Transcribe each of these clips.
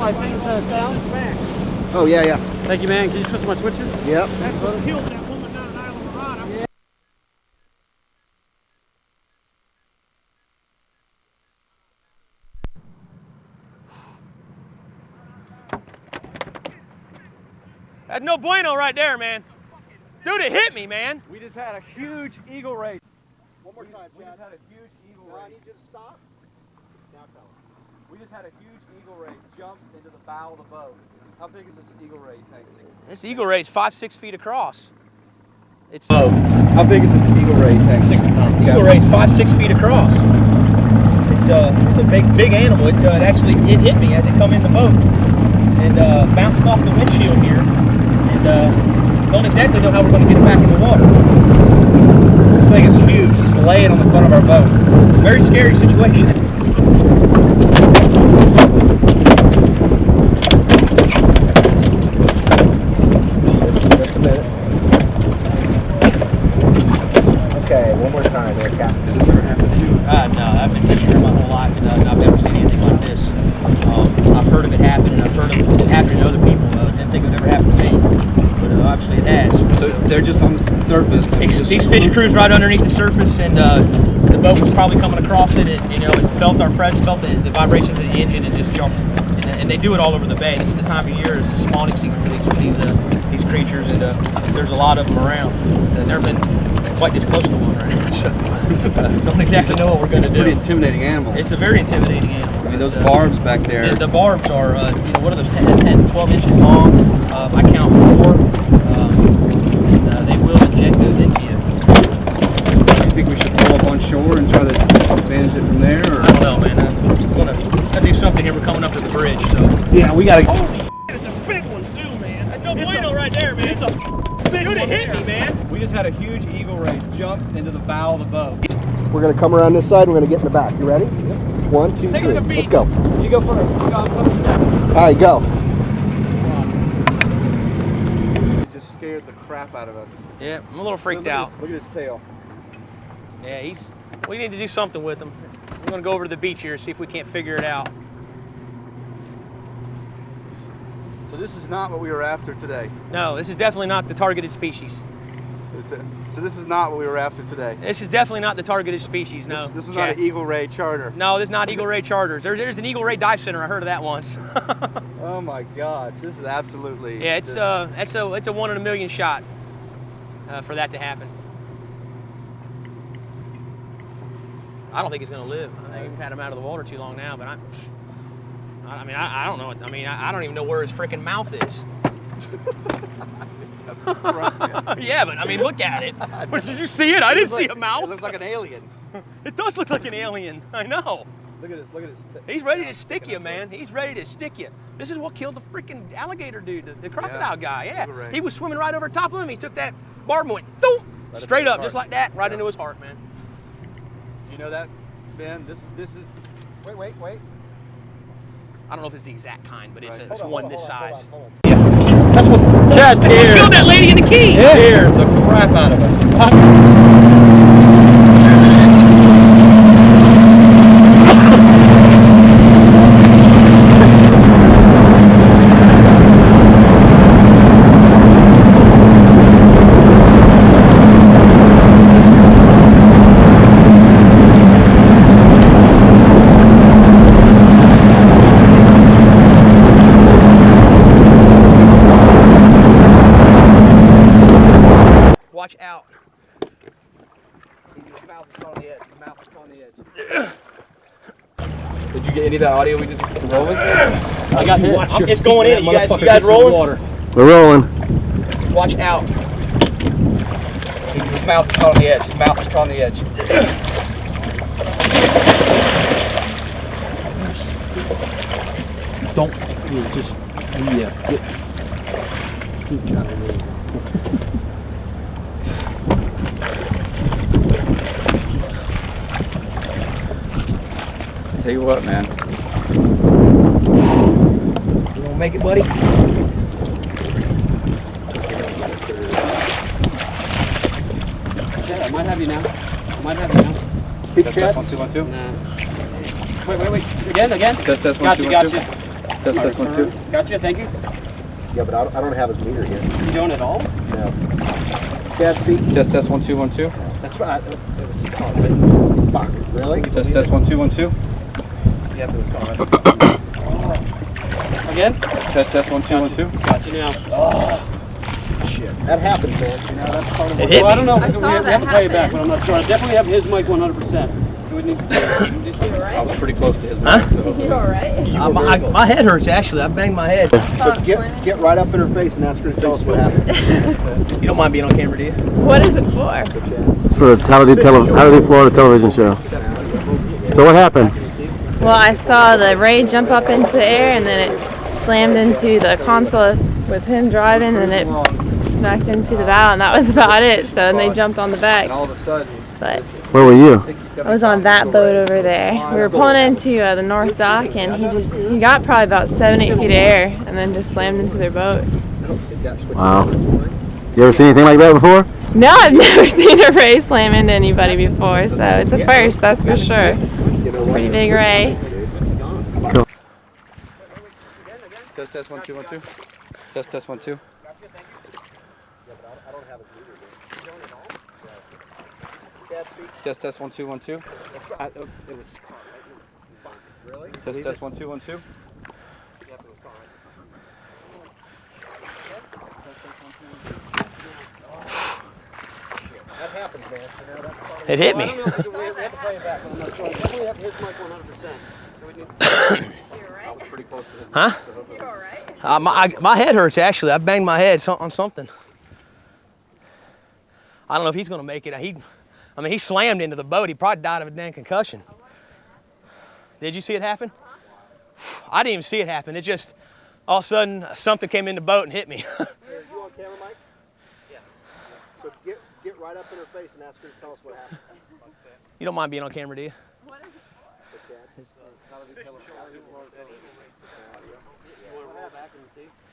my thing's down back. Oh, yeah, yeah. Thank you, man. Can you switch my switches? Yep. That's what killed that woman down in Isla Mirada. Yeah. That's no bueno right there, man. Dude, it hit me, man. We just had a huge eagle race. One more time, We just had a huge eagle I race. need you to stop. Now tell him. We just had a huge eagle ray jump into the bow of the boat. How big is this eagle ray tank? This eagle ray is 5-6 feet across. It's Oh, how big is this eagle ray tank? eagle ray is 5-6 feet across. It's a big animal. It actually hit me as it come in the boat and bounced off the windshield here. And don't exactly know how we're going to get it back in the water. This thing is huge. It's laying on the front of our boat. Very scary situation. Okay, one more time there, Captain. Has this ever happened to you? No, I've been fishing here my whole life, and I've never seen anything like this. I've heard of it happen, and I've heard of it happening to other people. Didn't think it would ever happen to me, but obviously it has. So they're just on the surface. These fish cruise right underneath the surface, and the boat was probably coming across it. It felt our pressure, felt the vibrations of the engine, and just jumped. And they do it all over the bay. This is the time of year; it's the spawning season for these creatures, and there's a lot of them around. I've never been quite this close to one right now, so don't exactly know what we're going to do. Pretty intimidating animal. It's a very intimidating animal. I mean, those barbs back there. The barbs are, what are those, 10, 12 inches long? I count 4, and they will inject those into you. Do you think we should pull up on shore and try to manage it from there? Or? I don't know, man. We're gonna do something here. We're coming up to the bridge, so. Yeah, we gotta. Holy shit, it's a big one too, man. That's no bueno right there, man. It's a big one. Dude, it hit me, man. We just had a huge eagle ray jump into the bow of the boat. We're going to come around this side. We're going to get in the back. You ready? Yep. 1, 2, 3. Let's go. You go first. I'm coming second. All right, go. It just scared the crap out of us. Yeah, I'm a little freaked Look at out. his- Look at his tail. Yeah, we need to do something with him. We're gonna go over to the beach here and see if we can't figure it out. So this is not what we were after today. No, this is definitely not the targeted species. So this is not what we were after today. This is definitely not the targeted species, no. This is Chad. not an eagle ray charter. No, this is not Eagle Ray Charters. There's an Eagle Ray Dive Center. I heard of that once. Oh my gosh, this is absolutely. Yeah, it's a 1 in a million shot for that to happen. I don't think he's gonna live. I think we've had him out of the water too long now. But I mean, I don't know. I mean, I don't even know where his freaking mouth is. Yeah, but I mean, look at it. Did you see it? I didn't see a mouth. It looks like an alien. It does look like an alien. I know. Look at this. Look at this. He's ready to stick you, man. He's ready to stick you. This is what killed the freaking alligator dude, the crocodile guy. Yeah, Right. he was swimming right over top of him. He took that barb and went, thoom, straight up, heart. just like that, right into his heart, man. Do you know that, Ben? This is. Wait. I don't know if it's the exact kind, but it's, Right. it's one this size. Hold on. Yeah, that's what killed that lady in the Keys. Scared the crap out of us. Watch out. His mouth is on the edge. His mouth is on the edge. Did you get any of that audio we just rolling? I got it. It's going in. You guys rolling? We're rolling. Watch out. His mouth is on the edge. His mouth is on the edge. Don't. Just. Yeah. Keep trying. Tell you what, man. You gonna make it, buddy? Chad, I might have you now. Big Test Chad. 1 2 1 2. Nah. Wait. Again. Test 1 2 1 2. Gotcha. Test 1 2. Gotcha, thank you. Yeah, but I don't have his meter here. You don't at all? No. Chad, speak. Test 1 2 1 2. That's right. It was carbon. Fuck. Really? Test 1 2 1 2. Yep, it was carbon. Again? Test 1 2 1 2. Gotcha now. Oh. Shit. That happens, man. You know, that's part of It hit Well, I don't know. I We saw haven't that played it back, happen. but I'm not sure. I definitely have his mic 100%. So we need to just right? I was pretty close to his Huh? mic, so You all right? My head hurts actually. I banged my head. So get right up in her face and ask her to tell us what happened. You don't mind being on camera, do you? What is it for? It's for a Holiday Florida television show. So what happened? Well, I saw the ray jump up into the air and then it slammed into the console with him driving and it smacked into the bow and that was about it. So and they jumped on the back. And all of a sudden, But Where were you? I was on that boat over there. We were pulling into the north dock and he got probably about 7-8 feet of air and then just slammed into their boat. Wow. You ever seen anything like that before? No, I've never seen a ray slam into anybody before, so it's a first, that's for sure. It's a pretty big ray. Test 1 2 1 2. Test 1 2. Test 1 2 1 2. It was really. Test 1 2 1 2. That happens, man. You know, that's part of It hit me. I don't know. We have to play it back, but I'm not sure. I definitely have his mic 100%. So we need. I was pretty close to his mic. Huh? So hopefully- My head hurts actually. I banged my head on something. I don't know if he's gonna make it. I mean, he slammed into the boat. He probably died of a damn concussion. Did you see it happen? I didn't even see it happen. It just, all of a sudden, something came in the boat and hit me. you on camera, Mike? Yeah. So get right up in her face and ask her to tell us what happened. You don't mind being on camera, do you?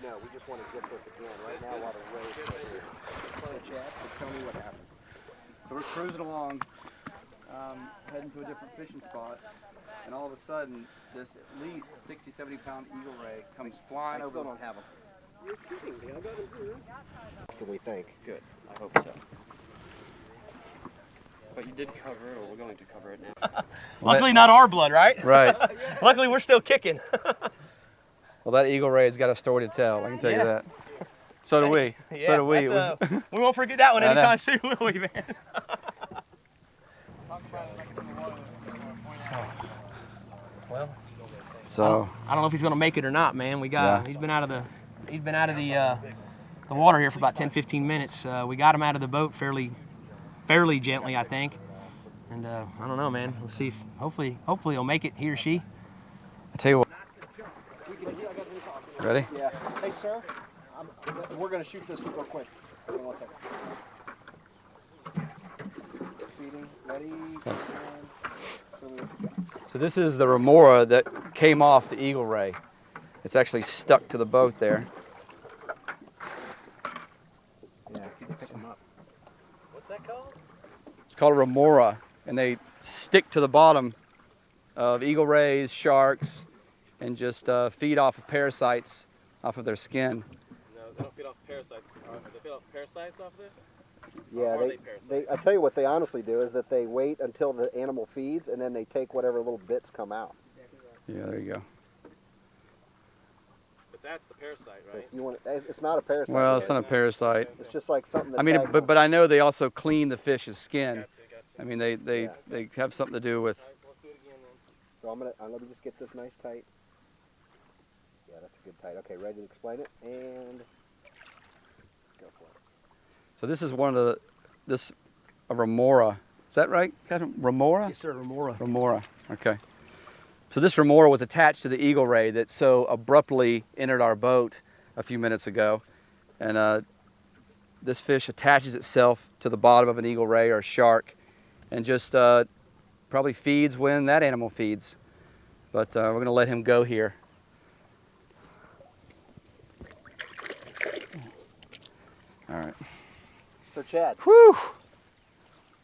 No, we just want to get this again right now while the race is here. So Chad, so tell me what happened. so we're cruising along, heading to a different fishing spot, and all of a sudden, this at least 60, 70 pound eagle ray comes flying I over. still don't have them. You're kidding me. I got them here. What do we think? Good. I hope so. But you did cover it, or we're going to cover it now. Luckily not our blood, right? Right. Luckily we're still kicking. Well, that eagle ray's got a story to tell. I can tell you that. So do we. Yeah, So do we. that's, we won't forget that one I know. anytime soon, will we, man? Well, So I don't know if he's gonna make it or not, man. We got he's been out of the water here for about 10-15 minutes. We got him out of the boat fairly gently, I think. And I don't know, man. Let's see if hopefully he'll make it, he or she. I tell you what. Ready? Yeah. Hey, sir. We're going to shoot this real quick. Hang on 1 second. Speeding. Ready? Thanks. And So this is the remora that came off the eagle ray. It's actually stuck to the boat there. yeah, you can pick them up. What's that called? It's called a remora, and they stick to the bottom of eagle rays, sharks, and just feed off of parasites off of their skin. No, they don't feed off parasites. They feed off parasites off there? Yeah, Or are they, parasites? I tell you what they honestly do is that they wait until the animal feeds and then they take whatever little bits come out. Yeah, there you go. But that's the parasite, So right? if you want, it's not a parasite. Well, it's man. not a parasite. It's just like something that I mean, tags but I know they also clean the fish's skin. Gotcha. I mean, they have something to do with. Let's do it again then. So let me just get this nice tight. Yeah, that's a good tight. Okay, ready to explain it? And go for it. So this is one of a remora. Is that right, Captain? Remora? Yes, sir, remora. Remora. Okay. So this remora was attached to the eagle ray that so abruptly entered our boat a few minutes ago, and this fish attaches itself to the bottom of an eagle ray or a shark, and just probably feeds when that animal feeds. But we're going to let him go here. All right. So Chad, Whew!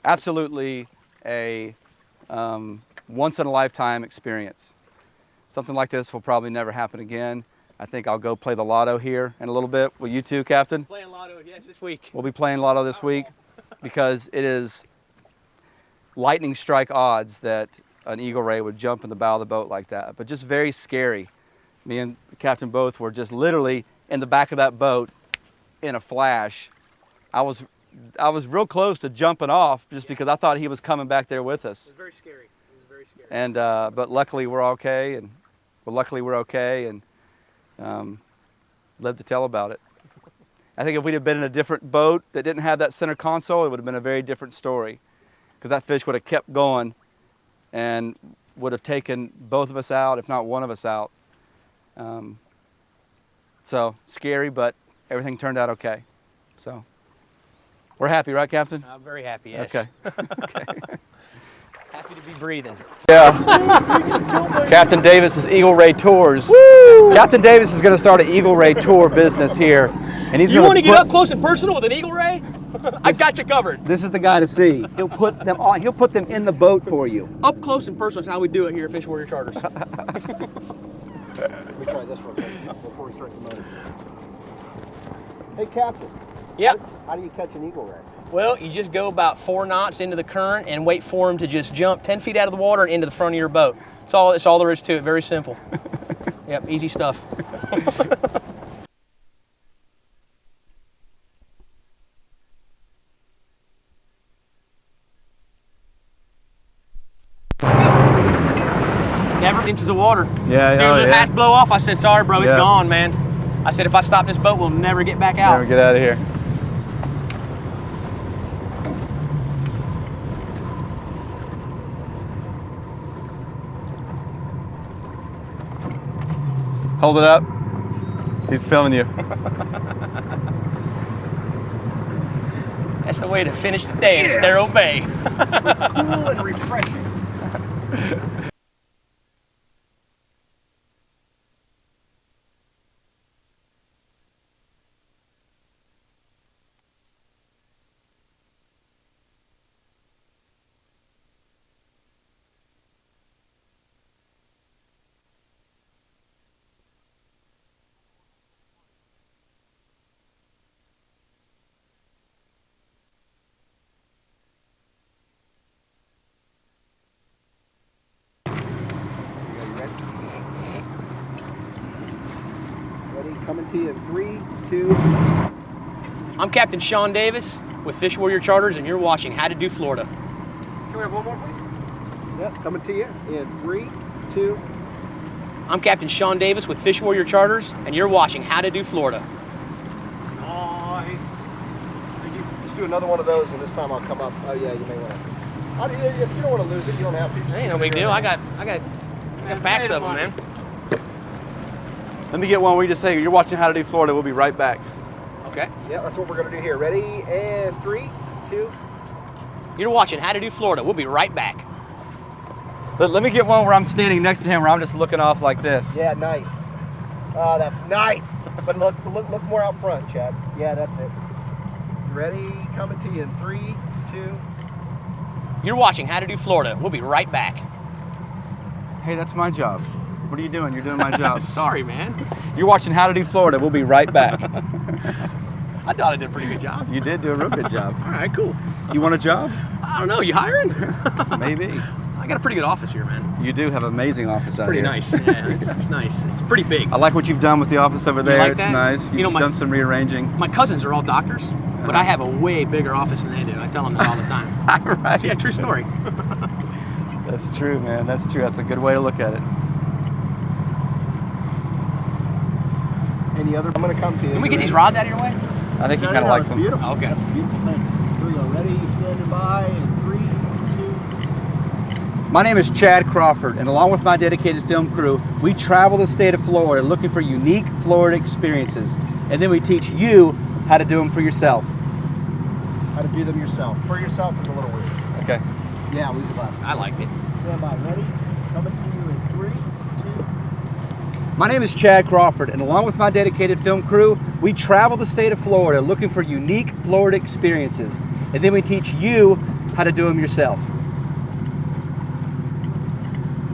Absolutely a once-in-a-lifetime experience. something like this will probably never happen again. I think I'll go play the lotto here in a little bit. Will you too, Captain? Playing lotto, yes, this week. We'll be playing lotto this week because it is lightning strike odds that an eagle ray would jump in the bow of the boat like that, but just very scary. Me and the captain both were just literally in the back of that boat in a flash. I was real close to jumping off just because I thought he was coming back there with us. It was very scary. It was very scary. And but luckily we're okay, and live to tell about it. I think if we'd have been in a different boat that didn't have that center console, it would have been a very different story, because that fish would have kept going and would have taken both of us out, if not one of us out. So scary, but everything turned out okay. So we're happy, right, Captain? I'm very happy, yes. Okay. Okay. Happy to be breathing. Yeah. Captain Davis's Eagle Ray Tours. Woo! Captain Davis is going to start an Eagle Ray tour business here, and he's. You want to get up close and personal with an eagle ray? I got you covered. This is the guy to see. He'll put them on. He'll put them in the boat for you. Up close and personal is how we do it here at Fish Warrior Charters. Let me try this real quick before we start the motor. Hey, Captain. Yep. How do you catch an eagle ray? Well, you just go about 4 knots into the current and wait for them to just jump 10 feet out of the water and into the front of your boat. That's all there is to it. Very simple. Yep, easy stuff. Never inches of water. Yeah, Dude, the hatch blow off. I said, sorry, bro, it's Yeah. gone, man. I said, if I stop this boat, we'll never get back out. Never get out of here. Hold it up. He's filming you. That's the way to finish the day in Estero Bay. Cool and refreshing. Coming to you in 3, 2. I'm Captain Sean Davis with Fish Warrior Charters, and you're watching How to Do Florida. Can we have one more, please? Yep, coming to you in 3, 2. I'm Captain Sean Davis with Fish Warrior Charters, and you're watching How to Do Florida. Nice. Let's do another one of those, and this time I'll come up. Oh yeah, you may want to. If you don't want to lose it, you don't have to. Just Ain't no big deal. I got packs of them, man. Let me get one where you just say, you're watching How to Do Florida. We'll be right back. Okay. Yeah, that's what we're going to do here. Ready? And 3, 2. You're watching How to Do Florida. We'll be right back. Let me get one where I'm standing next to him, where I'm just looking off like this. Yeah, nice. Oh, that's nice. But look more out front, Chad. Yeah, that's it. Ready? Coming to you in 3, 2. You're watching How to Do Florida. We'll be right back. Hey, that's my job. What are you doing? You're doing my job. Sorry, man. You're watching How to Do Florida. We'll be right back. I thought I did a pretty good job. You did do a real good job. All right, cool. You want a job? I don't know. You hiring? Maybe. I got a pretty good office here, man. You do have an amazing office out Pretty here. nice. Yeah, it's nice. It's pretty big. I like what you've done with the office over there. like It's that? nice. You You've know, done some rearranging. My cousins are all doctors, but I have a way bigger office than they do. I tell them that all the time. Right. Yeah, true story. That's true, man. That's true. That's a good way to look at it. Any other? I'm going to come to you. Can we get these rods out of your way? I think he kind of likes them. Beautiful. Okay. That's a beautiful thing. Here we go. Ready? Standing by in 3, 2. My name is Chad Crawford, and along with my dedicated film crew, we travel the state of Florida looking for unique Florida experiences. And then we teach you how to do them for yourself. How to do them yourself. For yourself is a little weird. Okay. Yeah, lose a glass. I liked it. Stand by. Ready? Coming to you in 3, 2. My name is Chad Crawford, and along with my dedicated film crew, we travel the state of Florida looking for unique Florida experiences. And then we teach you how to do them yourself.